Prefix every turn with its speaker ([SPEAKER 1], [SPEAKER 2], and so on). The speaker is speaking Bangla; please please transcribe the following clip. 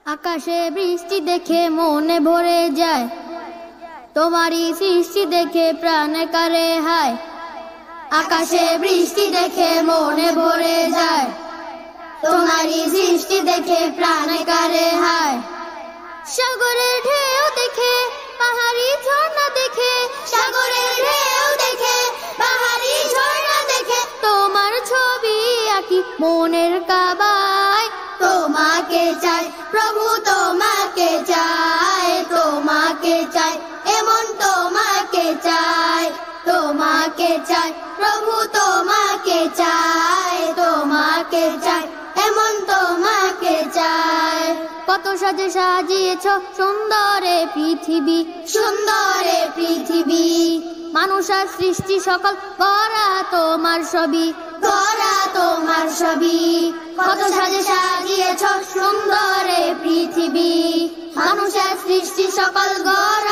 [SPEAKER 1] আকাশে বৃষ্টি দেখে মনে ভরে যায়, তোমারই সৃষ্টি দেখে প্রাণে কারে হায়। আকাশে বৃষ্টি দেখে মনে ভরে যায়, তোমারই সৃষ্টি দেখে প্রাণে কারে হায়। সাগরের ঢেউ দেখে, পাহাড়ি ঝর্ণা দেখে, সাগরের ঢেউ দেখে, পাহাড়ি ঝর্ণা দেখে, তোমার ছবি আঁকি মনের কাবায়। তোমাকে চাই প্রভু, তোমাকে চাই, তোমাকে চাই, এমন তোমাকে চাই, তোমাকে চাই প্রভু, তোমাকে চাই, তোমাকে চাই, এমন তোমাকে চাই। কত সাজে সাজিয়েছ সুন্দরে পৃথিবী, সুন্দরে পৃথিবী, মানুষ আর সৃষ্টি সকল গড়া তোমার ছবি, গড়া তোমার ছবি। কত সাজে সাজিয়েছ সুন্দরে পৃথিবী, মানুষ আর সৃষ্টি সকল গড়া